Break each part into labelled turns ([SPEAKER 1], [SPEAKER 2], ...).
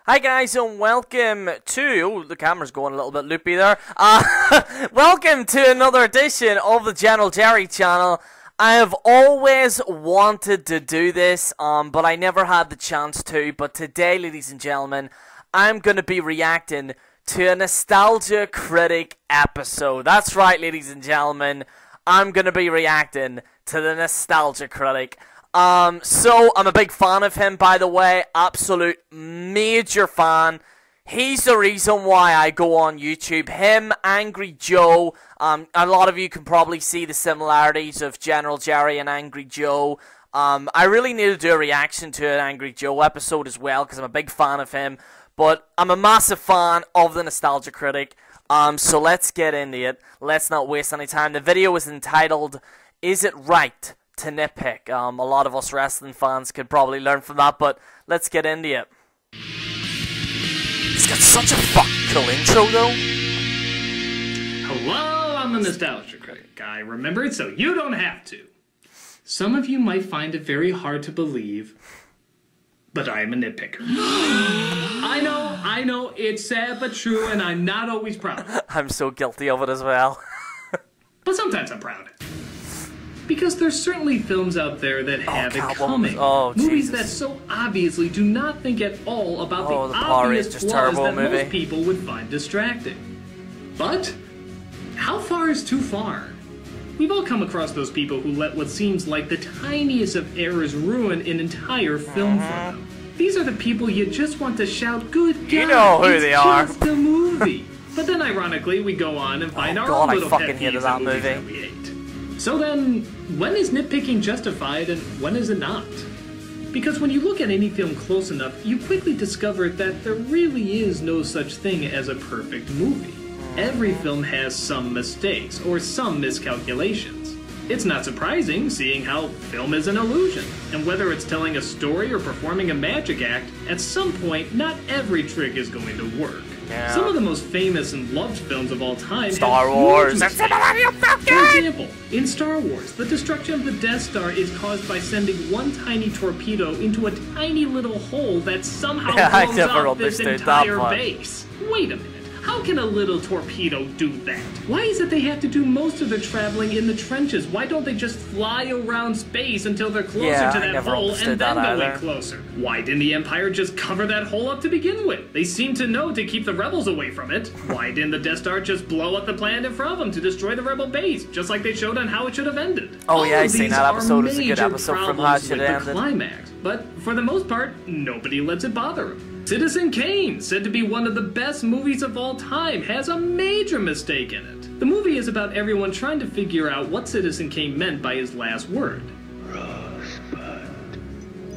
[SPEAKER 1] Hi guys and welcome to, oh the camera's going a little bit loopy there, welcome to another edition of the General Jerry channel. I have always wanted to do this, but I never had the chance to, but today ladies and gentlemen, I'm going to be reacting to a Nostalgia Critic episode. That's right ladies and gentlemen, I'm going to be reacting to the Nostalgia Critic. So I'm a big fan of him, by the way, absolute major fan. He's the reason why I go on YouTube. Him, Angry Joe, a lot of you can probably see the similarities of General Jerry and Angry Joe. I really need to do a reaction to an Angry Joe episode as well, because I'm a big fan of him. But I'm a massive fan of the Nostalgia Critic, so let's get into it. Let's not waste any time. The video is entitled, Is It Right to Nitpick? A lot of us wrestling fans could probably learn from that, but let's get into it. He's got such a fucking cool intro though.
[SPEAKER 2] Hello, I'm the Nostalgia Critic guy. Remember it so you don't have to. Some of you might find it very hard to believe, but I am a nitpicker. I know, it's sad but true, and I'm not always proud.
[SPEAKER 1] I'm so guilty of it as well.
[SPEAKER 2] But sometimes I'm proud. Because there's certainly films out there that have it coming. Movies that so obviously do not think at all about the obvious flaws that most people would find distracting. But how far is too far? We've all come across those people who let what seems like the tiniest of errors ruin an entire film for them. These are the people you just want to shout, "Good God,
[SPEAKER 1] you know who they are."
[SPEAKER 2] Just a movie. But then ironically we go on and find our own little pet peeves in movies that we hate. So then, when is nitpicking justified and when is it not? Because when you look at any film close enough, you quickly discover that there really is no such thing as a perfect movie. Every film has some mistakes or some miscalculations. It's not surprising, seeing how film is an illusion, and whether it's telling a story or performing a magic act, at some point, not every trick is going to work. Yeah. Some of the most famous and loved films of all time
[SPEAKER 1] Star Wars.
[SPEAKER 2] For example, in Star Wars, the destruction of the Death Star is caused by sending one tiny torpedo into a tiny little hole that somehow blows up this entire base. Wait a minute. How can a little torpedo do that? Why is it they have to do most of their traveling in the trenches? Why don't they just fly around space until they're closer to that hole and then go in closer? Why didn't the Empire just cover that hole up to begin with? They seem to know to keep the rebels away from it. Why didn't the Death Star just blow up the planet in front of them to destroy the rebel base, just like they showed on how it should have ended?
[SPEAKER 1] Oh yeah, I seen that episode. It's a good episode from how it should have ended.
[SPEAKER 2] Climax, but for the most part, nobody lets it bother them. Citizen Kane, said to be one of the best movies of all time, has a major mistake in it. The movie is about everyone trying to figure out what Citizen Kane meant by his last word.
[SPEAKER 1] Rosebud.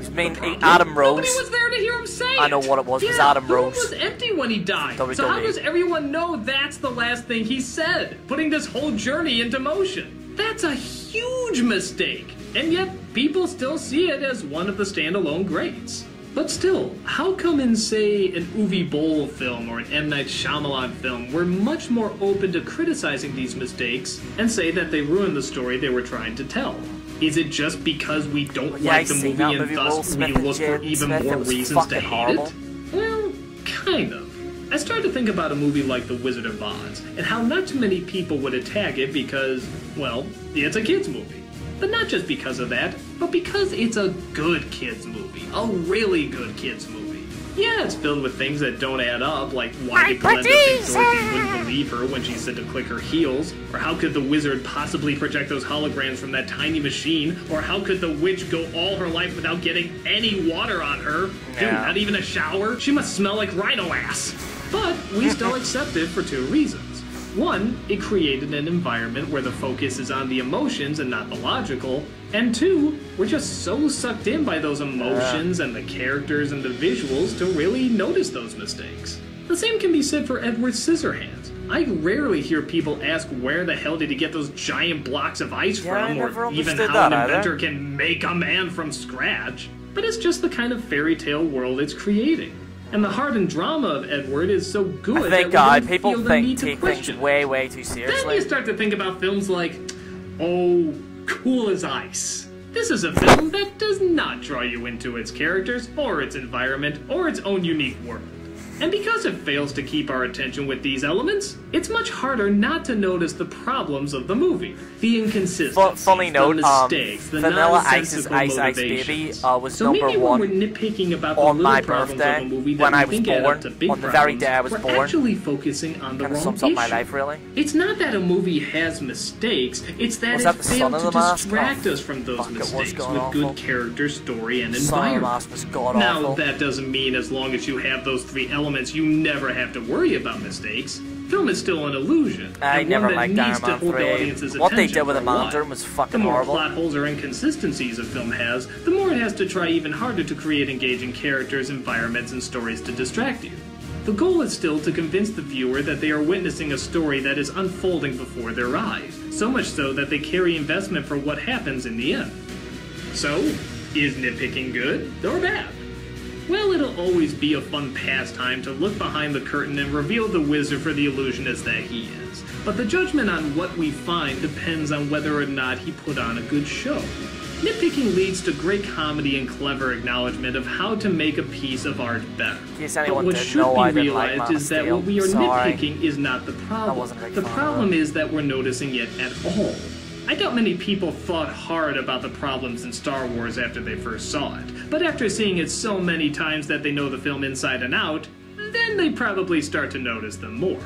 [SPEAKER 1] It meant Adam Rose.
[SPEAKER 2] Nobody was there to hear him say it.
[SPEAKER 1] I know what it was. It was Adam Rose.
[SPEAKER 2] The room was empty when he died. So how does everyone know that's the last thing he said, putting this whole journey into motion? That's a huge mistake. And yet, people still see it as one of the standalone greats. But still, how come in, say, an Uwe Boll film or an M. Night Shyamalan film, we're much more open to criticizing these mistakes and say that they ruin the story they were trying to tell? Is it just because we don't like the movie and thus we look for even more reasons to hate it? Well, kind of. I started to think about a movie like The Wizard of Oz, and how not too many people would attack it because, well, it's a kid's movie. But not just because of that, but because it's a good kids movie. A really good kids movie. Yeah, it's filled with things that don't add up, like why did Glenda think Dorothy wouldn't believe her when she said to click her heels? Or how could the wizard possibly project those holograms from that tiny machine? Or how could the witch go all her life without getting any water on her? Dude, not even a shower? She must smell like rhino ass. But we still accept it for two reasons. One, it created an environment where the focus is on the emotions and not the logical. And two, we're just so sucked in by those emotions and the characters and the visuals to really notice those mistakes. The same can be said for Edward Scissorhands. I rarely hear people ask where the hell did he get those giant blocks of ice from, or even how an inventor can make a man from scratch. But it's just the kind of fairy tale world it's creating. And the heart and drama of Edward is so good that we don't feel the need to question it.
[SPEAKER 1] Way too seriously.
[SPEAKER 2] Then you start to think about films like, oh, Cool as Ice. This is a film that does not draw you into its characters, or its environment, or its own unique world. And because it fails to keep our attention with these elements, it's much harder not to notice the problems of the movie. The inconsistencies,
[SPEAKER 1] funny note,
[SPEAKER 2] the mistakes, the
[SPEAKER 1] Vanilla Ice's
[SPEAKER 2] nonsensical
[SPEAKER 1] Ice Ice
[SPEAKER 2] motivations.
[SPEAKER 1] Baby was
[SPEAKER 2] So
[SPEAKER 1] number
[SPEAKER 2] maybe
[SPEAKER 1] one
[SPEAKER 2] when we're nitpicking about the
[SPEAKER 1] on
[SPEAKER 2] little
[SPEAKER 1] my
[SPEAKER 2] problems
[SPEAKER 1] birthday
[SPEAKER 2] of a movie that
[SPEAKER 1] when
[SPEAKER 2] we
[SPEAKER 1] I was
[SPEAKER 2] think add
[SPEAKER 1] born,
[SPEAKER 2] up to big
[SPEAKER 1] on the very
[SPEAKER 2] problems,
[SPEAKER 1] day I was
[SPEAKER 2] we're
[SPEAKER 1] born.
[SPEAKER 2] actually focusing on the
[SPEAKER 1] Kind of
[SPEAKER 2] wrong
[SPEAKER 1] sums up my
[SPEAKER 2] issue.
[SPEAKER 1] life, really.
[SPEAKER 2] It's not that a movie has mistakes, it's that
[SPEAKER 1] Was
[SPEAKER 2] it
[SPEAKER 1] that the
[SPEAKER 2] failed
[SPEAKER 1] Son of
[SPEAKER 2] to
[SPEAKER 1] the Mask?
[SPEAKER 2] distract
[SPEAKER 1] Oh,
[SPEAKER 2] us from those
[SPEAKER 1] fuck, it was
[SPEAKER 2] mistakes
[SPEAKER 1] god
[SPEAKER 2] with
[SPEAKER 1] awful.
[SPEAKER 2] good character, story, and
[SPEAKER 1] Son of the
[SPEAKER 2] environment.
[SPEAKER 1] Mask was god
[SPEAKER 2] Now,
[SPEAKER 1] awful.
[SPEAKER 2] that doesn't mean as long as you have those three elements, you never have to worry about mistakes. Film is still an illusion.
[SPEAKER 1] I
[SPEAKER 2] and
[SPEAKER 1] never
[SPEAKER 2] one that
[SPEAKER 1] liked
[SPEAKER 2] needs
[SPEAKER 1] Iron
[SPEAKER 2] to
[SPEAKER 1] Man
[SPEAKER 2] hold the
[SPEAKER 1] 3.
[SPEAKER 2] audience's
[SPEAKER 1] What they
[SPEAKER 2] attention
[SPEAKER 1] did with the
[SPEAKER 2] for a while.
[SPEAKER 1] Mandarin was fucking
[SPEAKER 2] The more
[SPEAKER 1] horrible.
[SPEAKER 2] plot holes or inconsistencies a film has, the more it has to try even harder to create engaging characters, environments, and stories to distract you. The goal is still to convince the viewer that they are witnessing a story that is unfolding before their eyes, so much so that they carry investment for what happens in the end. So, is nitpicking good or bad? Well, it'll always be a fun pastime to look behind the curtain and reveal the wizard for the illusionist that he is. But the judgment on what we find depends on whether or not he put on a good show. Nitpicking leads to great comedy and clever acknowledgement of how to make a piece of art better. But what should be realized is that what we are nitpicking is not the problem. The problem is that we're noticing it at all. I doubt many people thought hard about the problems in Star Wars after they first saw it, but after seeing it so many times that they know the film inside and out, then they probably start to notice them more.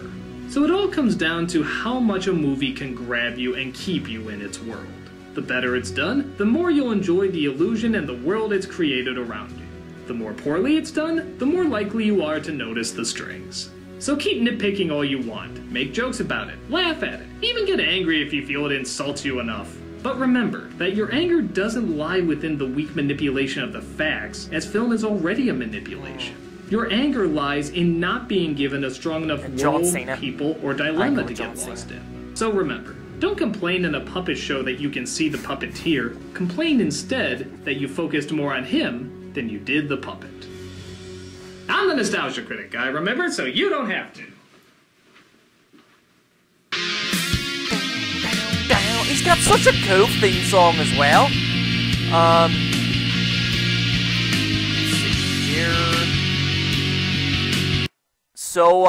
[SPEAKER 2] So it all comes down to how much a movie can grab you and keep you in its world. The better it's done, the more you'll enjoy the illusion and the world it's created around you. The more poorly it's done, the more likely you are to notice the strings. So keep nitpicking all you want, make jokes about it, laugh at it, even get angry if you feel it insults you enough. But remember that your anger doesn't lie within the weak manipulation of the facts, as film is already a manipulation. Your anger lies in not being given a strong enough world, people, or dilemma to get lost in. So remember, don't complain in a puppet show that you can see the puppeteer, complain instead that you focused more on him than you did the puppet. I'm the Nostalgia Critic guy, remember? So you don't have to.
[SPEAKER 1] He's got such a cool theme song as well. Let's see here. So,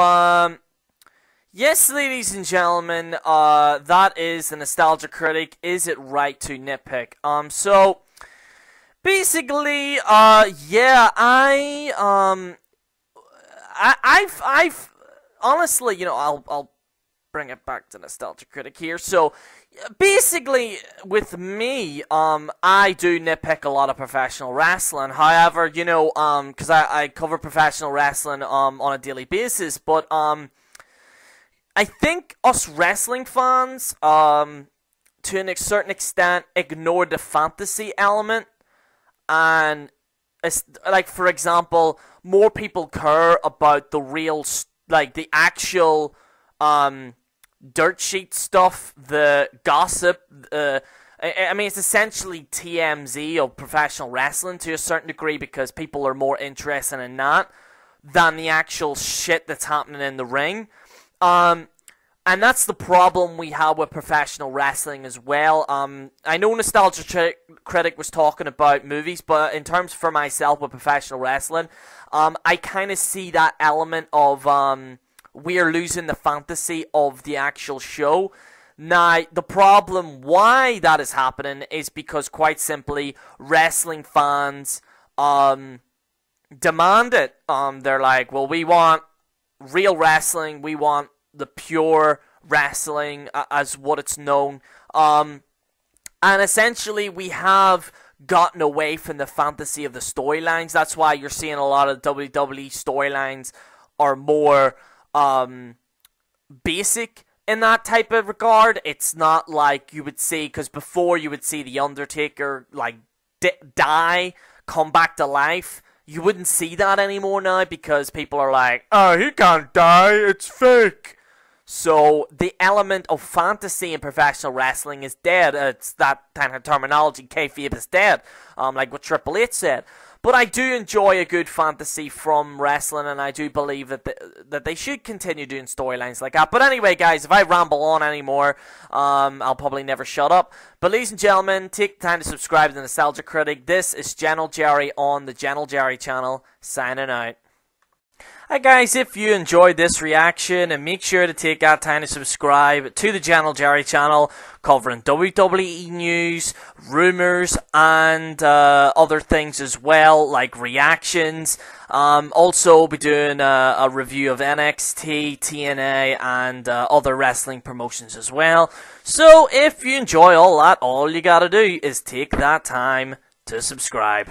[SPEAKER 1] yes, ladies and gentlemen, that is the Nostalgia Critic. Is it right to nitpick? So, basically, yeah, I've honestly, you know, I'll bring it back to Nostalgia Critic here. So basically, with me, I do nitpick a lot of professional wrestling. However, you know, because I cover professional wrestling on a daily basis, but I think us wrestling fans, to a certain extent, ignore the fantasy element. And, like, for example, more people care about the real, like, the actual, dirt sheet stuff, the gossip, I mean, it's essentially TMZ of professional wrestling to a certain degree, because people are more interested in that than the actual shit that's happening in the ring. And that's the problem we have with professional wrestling as well. I know Nostalgia Critic was talking about movies, but in terms for myself with professional wrestling, I kind of see that element of we're losing the fantasy of the actual show. Now, the problem why that is happening is because, quite simply, wrestling fans demand it. They're like, well, we want real wrestling, we want the pure wrestling as what it's known, and essentially we have gotten away from the fantasy of the storylines. That's why you're seeing a lot of WWE storylines are more basic in that type of regard. It's not like you would see, because before you would see The Undertaker like die, come back to life. You wouldn't see that anymore now, because people are like, oh, he can't die, it's fake. So the element of fantasy in professional wrestling is dead. It's that kind of terminology, kayfabe is dead, like what Triple H said. But I do enjoy a good fantasy from wrestling, and I do believe that they should continue doing storylines like that. But anyway, guys, if I ramble on anymore, I'll probably never shut up. But ladies and gentlemen, take the time to subscribe to the Nostalgia Critic. This is General Jerry on the General Jerry channel, signing out. Hi guys, if you enjoyed this reaction, and make sure to take that time to subscribe to the General Jerry channel, covering WWE news, rumours, and other things as well, like reactions. Also be doing a review of NXT, TNA, and other wrestling promotions as well. So if you enjoy all that, all you gotta do is take that time to subscribe.